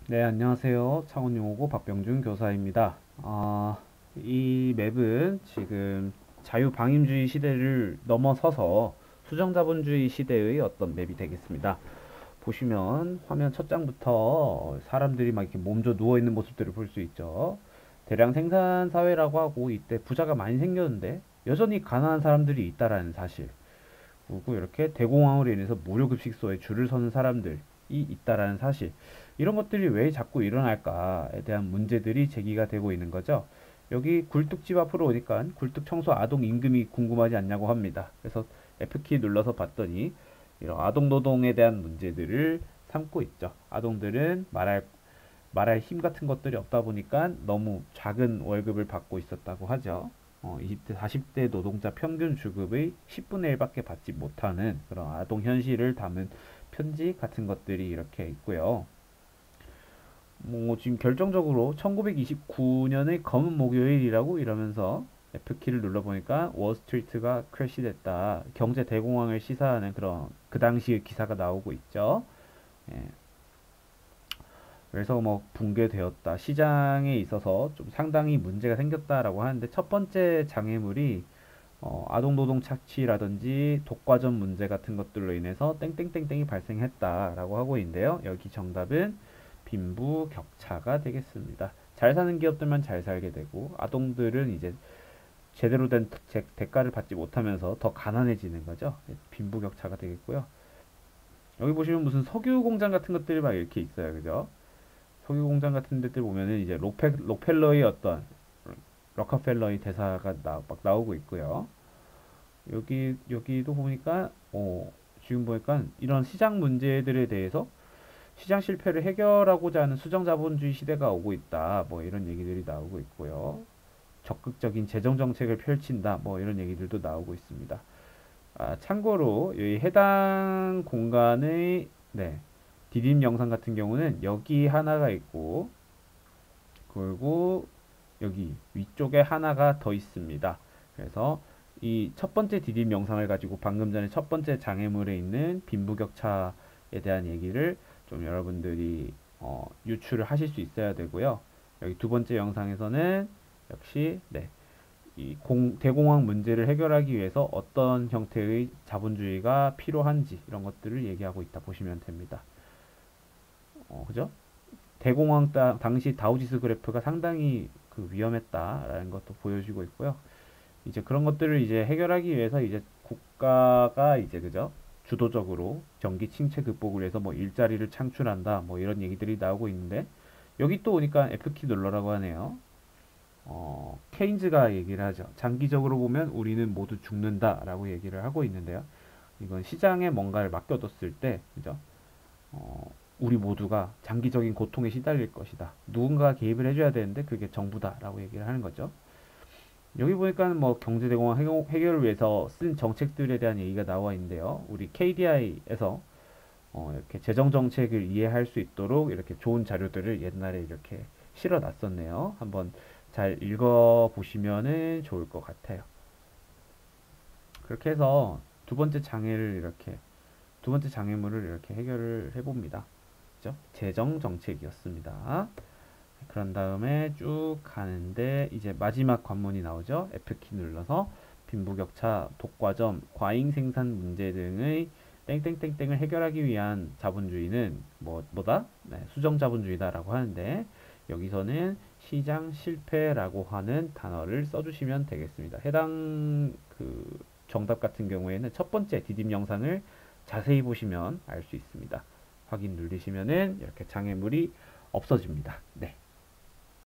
네, 안녕하세요. 창원용어고 박병준 교사입니다. 이 맵은 지금 자유방임주의 시대를 넘어서서 수정자본주의 시대의 어떤 맵이 되겠습니다. 보시면 화면 첫 장부터 사람들이 막 이렇게 몸져 누워있는 모습들을 볼 수 있죠. 대량 생산 사회라고 하고 이때 부자가 많이 생겼는데 여전히 가난한 사람들이 있다라는 사실. 그리고 이렇게 대공황으로 인해서 무료급식소에 줄을 서는 사람들이 있다라는 사실. 이런 것들이 왜 자꾸 일어날까에 대한 문제들이 제기가 되고 있는 거죠. 여기 굴뚝집 앞으로 오니까 굴뚝 청소 아동 임금이 궁금하지 않냐고 합니다. 그래서 F키 눌러서 봤더니 이런 아동 노동에 대한 문제들을 삼고 있죠. 아동들은 말할 힘 같은 것들이 없다 보니까 너무 작은 월급을 받고 있었다고 하죠. 20대, 40대 노동자 평균 주급의 10분의 1밖에 받지 못하는 그런 아동 현실을 담은 편지 같은 것들이 이렇게 있고요. 뭐 지금 결정적으로 1929년의 검은 목요일이라고 이러면서 F키를 눌러보니까 월스트리트가 크래시됐다. 경제 대공황을 시사하는 그런 그 당시의 기사가 나오고 있죠. 예. 그래서 뭐 붕괴되었다. 시장에 있어서 좀 상당히 문제가 생겼다라고 하는데 첫 번째 장애물이 아동노동 착취라든지 독과점 문제 같은 것들로 인해서 땡땡땡땡이 발생했다라고 하고 있는데요. 여기 정답은 빈부격차가 되겠습니다. 잘 사는 기업들만 잘 살게 되고 아동들은 이제 제대로 된 대가를 받지 못하면서 더 가난해지는 거죠. 빈부격차가 되겠고요. 여기 보시면 무슨 석유 공장 같은 것들이 막 이렇게 있어요. 그죠? 석유 공장 같은 데들 보면은 이제 록펠러의 어떤 럭커펠러의 대사가 막 나오고 있고요. 여기도 보니까 지금 보니까 이런 시장 문제들에 대해서 시장 실패를 해결하고자 하는 수정자본주의 시대가 오고 있다. 뭐 이런 얘기들이 나오고 있고요. 적극적인 재정 정책을 펼친다. 뭐 이런 얘기들도 나오고 있습니다. 참고로 이 해당 공간의 디딤 영상 같은 경우는 여기 하나가 있고 그리고 여기 위쪽에 하나가 더 있습니다. 그래서 이 첫 번째 디딤 영상을 가지고 방금 전에 첫 번째 장애물에 있는 빈부격차에 대한 얘기를 좀 여러분들이 유추를 하실 수 있어야 되고요. 여기 두 번째 영상에서는 역시 이 대공황 문제를 해결하기 위해서 어떤 형태의 자본주의가 필요한지 이런 것들을 얘기하고 있다 보시면 됩니다. 그죠? 대공황 당시 다우지수 그래프가 상당히 위험했다라는 것도 보여주고 있고요. 이제 그런 것들을 이제 해결하기 위해서 이제 국가가 이제 그죠? 주도적으로 경기 침체 극복을 위해서 뭐 일자리를 창출한다 뭐 이런 얘기들이 나오고 있는데 여기 또 오니까 F키 눌러라고 하네요. 케인즈가 얘기를 하죠. 장기적으로 보면 우리는 모두 죽는다라고 얘기를 하고 있는데요. 이건 시장에 뭔가를 맡겨뒀을 때, 그죠? 우리 모두가 장기적인 고통에 시달릴 것이다. 누군가 개입을 해줘야 되는데 그게 정부다라고 얘기를 하는 거죠. 여기 보니까 뭐 경제대공황 해결을 위해서 쓴 정책들에 대한 얘기가 나와 있는데요. 우리 KDI에서 이렇게 재정 정책을 이해할 수 있도록 이렇게 좋은 자료들을 옛날에 이렇게 실어 놨었네요. 한번 잘 읽어 보시면은 좋을 것 같아요. 그렇게 해서 두 번째 장애물을 이렇게 해결을 해봅니다. 그죠? 재정 정책이었습니다. 그런 다음에 쭉 가는데 이제 마지막 관문이 나오죠. F키 눌러서 빈부격차, 독과점, 과잉 생산 문제 등의 땡땡땡땡을 해결하기 위한 자본주의는 뭐다? 수정 자본주의다라고 하는데 여기서는 시장 실패라고 하는 단어를 써주시면 되겠습니다. 해당 정답 같은 경우에는 첫 번째 디딤 영상을 자세히 보시면 알 수 있습니다. 확인 누르시면은 이렇게 장애물이 없어집니다. 네.